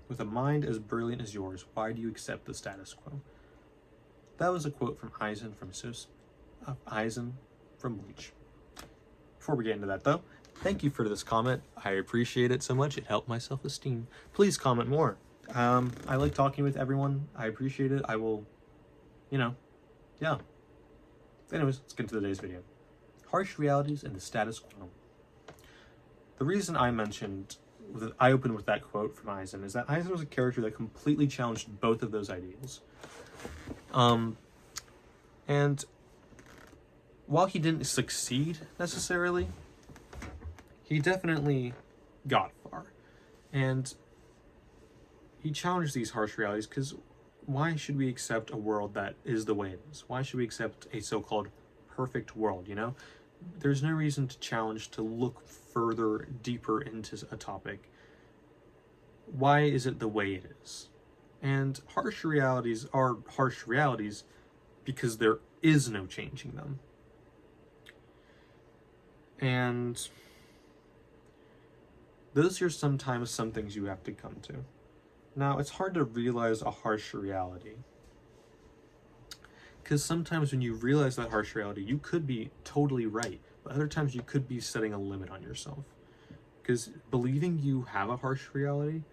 With a mind as brilliant as yours, why do you accept the status quo? That was a quote from Aizen from Bleach. Before we get into that though, thank you for this comment. I appreciate it so much. It helped my self-esteem. Please comment more. I like talking with everyone. I appreciate it. I will, yeah. Anyways, let's get into today's video. Harsh realities and the status quo. The reason I opened with that quote from Aizen is that Aizen was a character that completely challenged both of those ideals. And while he didn't succeed necessarily, he definitely got far. And he challenged these harsh realities because why should we accept a world that is the way it is? Why should we accept a so-called perfect world, There's no reason to challenge, to look further, deeper into a topic. Why is it the way it is? And harsh realities are harsh realities because there is no changing them. And those are sometimes some things you have to come to. Now, it's hard to realize a harsh reality, because sometimes when you realize that harsh reality, you could be totally right, but other times you could be setting a limit on yourself. Because believing you have a harsh reality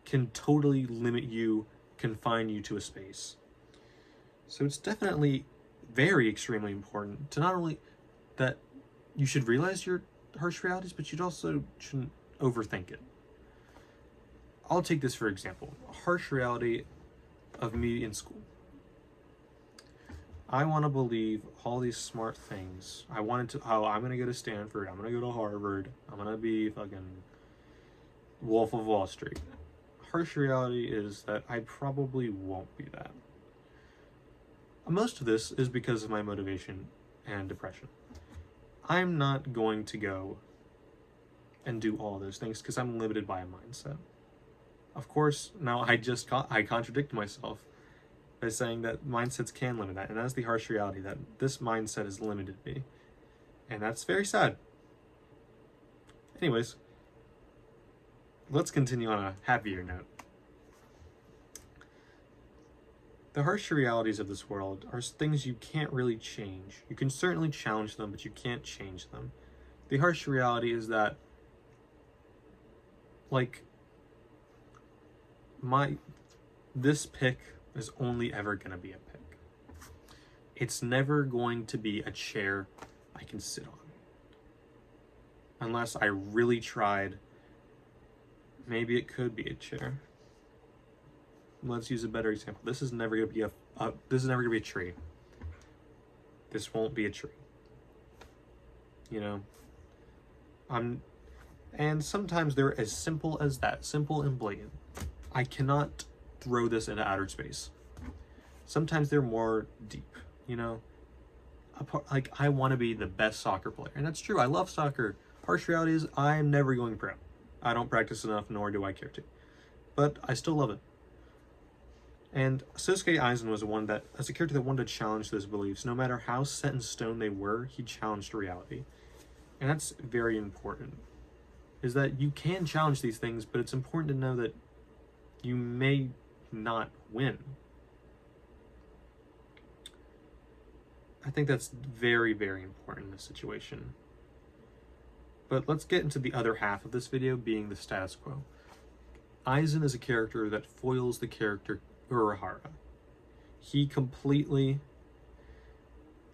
can totally limit you, confine you to a space. So it's definitely very extremely important to not only that you should realize your harsh realities, but you also shouldn't overthink it. I'll take this for example. A harsh reality of me in school. I want to believe all these smart things. I'm going to go to Stanford. I'm going to go to Harvard. I'm going to be fucking Wolf of Wall Street. Harsh reality is that I probably won't be that. Most of this is because of my motivation and depression. I'm not going to go and do all those things because I'm limited by a mindset. Of course, now I contradict myself by saying that mindsets can limit that, and that's the harsh reality, that this mindset has limited me. And that's very sad. Anyways, let's continue on a happier note. The harsh realities of this world are things you can't really change. You can certainly challenge them, but you can't change them. The harsh reality is that, this pick is only ever going to be a pick. It's never going to be a chair I can sit on. Unless I really tried, maybe it could be a chair. Let's use a better example. This is never going to be a tree. This won't be a tree. And sometimes they're as simple as that, simple and blatant. I cannot throw this into outer space. Sometimes they're more deep, I want to be the best soccer player, and that's true. I love soccer. Harsh reality is I'm never going pro. I don't practice enough, nor do I care to, but I still love it. And Sosuke Aizen was a character that wanted to challenge those beliefs. No matter how set in stone they were, he challenged reality. And that's very important, is that you can challenge these things, but it's important to know that you may not win. I think that's very, very important in this situation. But let's get into the other half of this video, being the status quo. Aizen is a character that foils the character Urahara.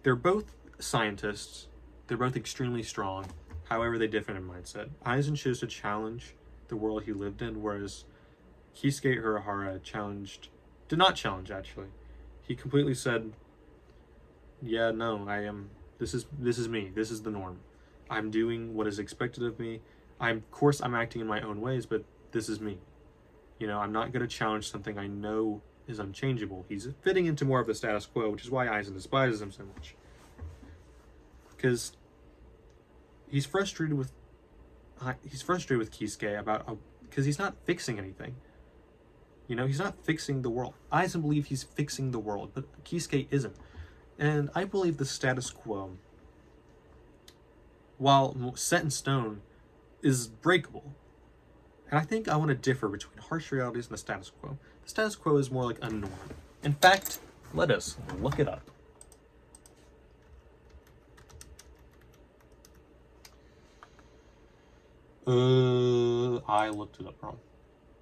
They're both scientists, they're both extremely strong, however they differ in mindset. Aizen chose to challenge the world he lived in, whereas Kisuke Urahara did not challenge actually. He completely said, yeah, no, this is me, this is the norm. I'm doing what is expected of me. Of course I'm acting in my own ways, but this is me. I'm not going to challenge something I know is unchangeable. He's fitting into more of the status quo, which is why Aizen despises him so much. Because he's frustrated with Kisuke because he's not fixing anything. He's not fixing the world. Aizen believes he's fixing the world, but Kisuke isn't. And I believe the status quo, while set in stone, is breakable. And I think I want to differ between harsh realities and the status quo. The status quo is more like a norm. In fact, let us look it up. I looked it up wrong.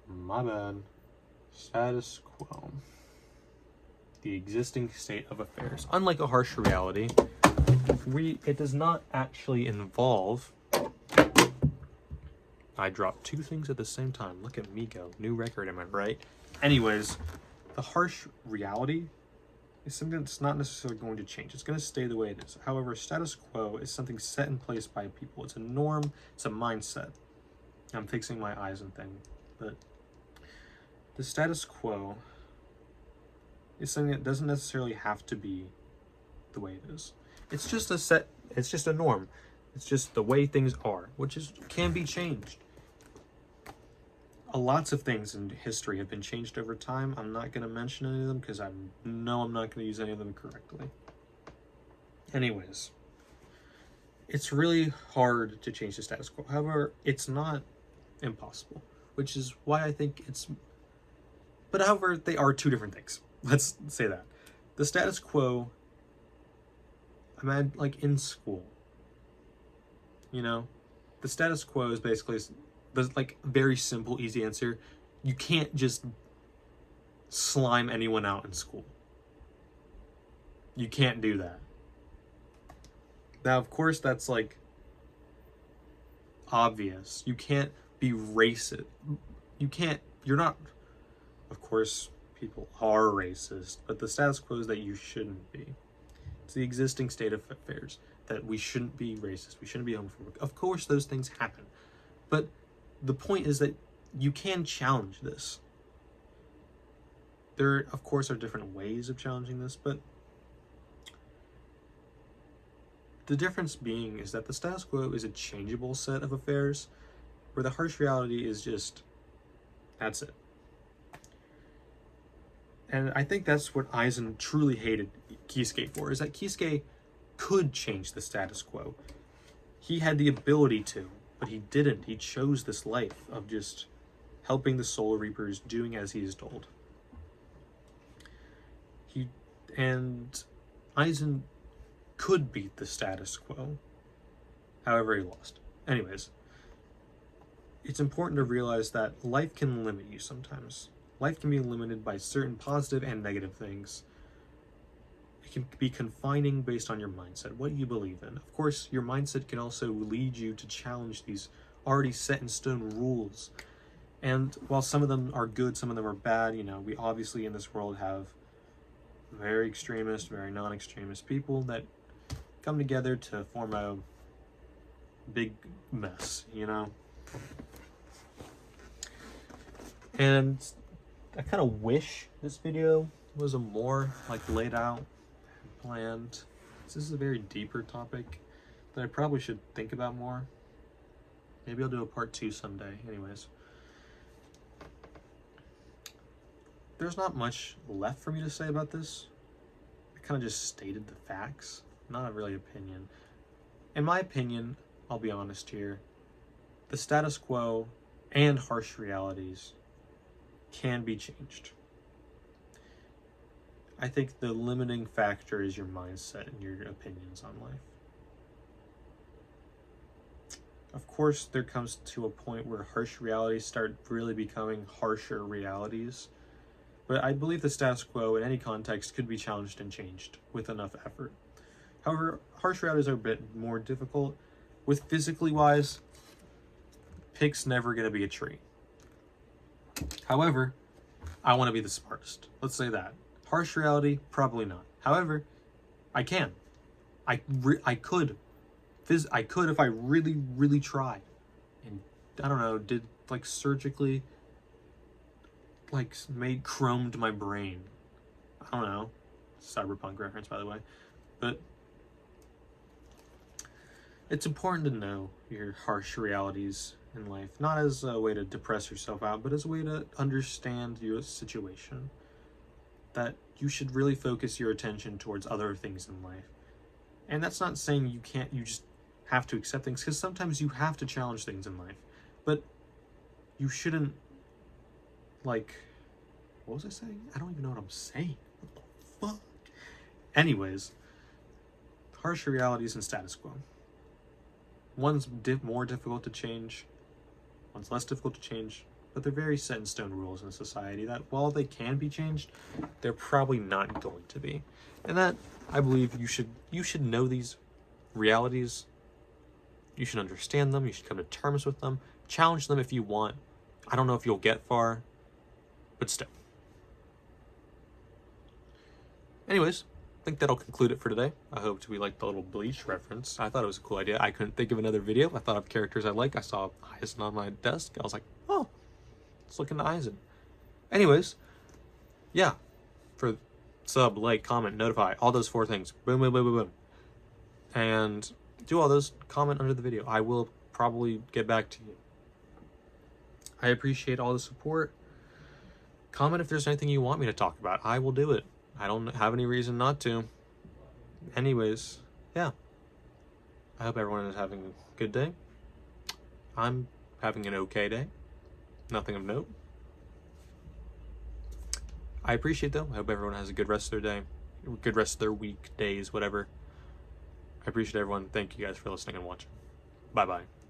My bad. Status quo. The existing state of affairs. Unlike a harsh reality, it does not actually involve... I dropped two things at the same time. Look at me go. New record, am I right? Anyways, the harsh reality is something that's not necessarily going to change. It's going to stay the way it is. However, status quo is something set in place by people. It's a norm. It's a mindset. I'm fixing my Aizen thing. But the status quo is something that doesn't necessarily have to be the way it is. It's just a norm. It's just the way things are, which can be changed. Lots of things in history have been changed over time. I'm not going to mention any of them because I'm not going to use any of them correctly. Anyways, it's really hard to change the status quo. However, it's not impossible, which is why I think but however, they are two different things. Let's say that. The status quo, I'm at, like, in school. You know, the status quo is basically the very simple, easy answer. You can't just slime anyone out in school. You can't do that. Now, of course, that's like obvious. You can't be racist. You're not, of course, people are racist, but the status quo is that you shouldn't be. It's the existing state of affairs that we shouldn't be racist. We shouldn't be homophobic. Of course, those things happen. But the point is that you can challenge this. There, of course, are different ways of challenging this, but the difference being is that the status quo is a changeable set of affairs, where the harsh reality is just, that's it. And I think that's what Aizen truly hated Kisuke for, is that Kisuke could change the status quo. He had the ability to, but he didn't. He chose this life of just helping the Soul Reapers, doing as he is told. And Aizen could beat the status quo. However, he lost. Anyways, it's important to realize that life can limit you sometimes. Life can be limited by certain positive and negative things. It can be confining based on your mindset, what you believe in. Of course, your mindset can also lead you to challenge these already set in stone rules. And while some of them are good, some of them are bad, you know, we obviously in this world have very extremist, very non-extremist people that come together to form a big mess, you know? And I kind of wish this video was a more laid out, planned. This is a very deeper topic that I probably should think about more. Maybe I'll do a part 2 someday. Anyways, there's not much left for me to say about this. I kind of just stated the facts, not a really opinion. In my opinion, I'll be honest here, the status quo and harsh realities can be changed. I think the limiting factor is your mindset and your opinions on life. Of course, there comes to a point where harsh realities start really becoming harsher realities. But I believe the status quo in any context could be challenged and changed with enough effort. However, harsh realities are a bit more difficult. With physically wise, Pig's never going to be a tree. However, I want to be the smartest. Let's say that. Harsh reality, probably not. However, I can. I could if I really, really tried. And, I don't know, did, surgically, chromed my brain. I don't know. Cyberpunk reference, by the way. But it's important to know your harsh realities in life, not as a way to depress yourself out, but as a way to understand your situation. That you should really focus your attention towards other things in life. And that's not saying you just have to accept things, because sometimes you have to challenge things in life. But you shouldn't, like, what was I saying? I don't even know what I'm saying. What the fuck? Anyways, harsh realities and status quo. One's more difficult to change, one's less difficult to change, but they're very set in stone rules in a society that, while they can be changed, they're probably not going to be. And that, I believe, you should know these realities. You should understand them. You should come to terms with them. Challenge them if you want. I don't know if you'll get far, but still. Anyways, I think that'll conclude it for today. I hoped we liked the little Bleach reference. I thought it was a cool idea. I couldn't think of another video. I thought of characters I like. I saw Aizen on my desk. I was like, oh, let's look into Aizen. Anyways, yeah. For sub, like, comment, notify, all those 4 things. Boom, boom, boom, boom, boom. And do all those. Comment under the video. I will probably get back to you. I appreciate all the support. Comment if there's anything you want me to talk about. I will do it. I don't have any reason not to. Anyways, yeah. I hope everyone is having a good day. I'm having an okay day. Nothing of note. I appreciate though. I hope everyone has a good rest of their day. Good rest of their week, days, whatever. I appreciate everyone. Thank you guys for listening and watching. Bye-bye.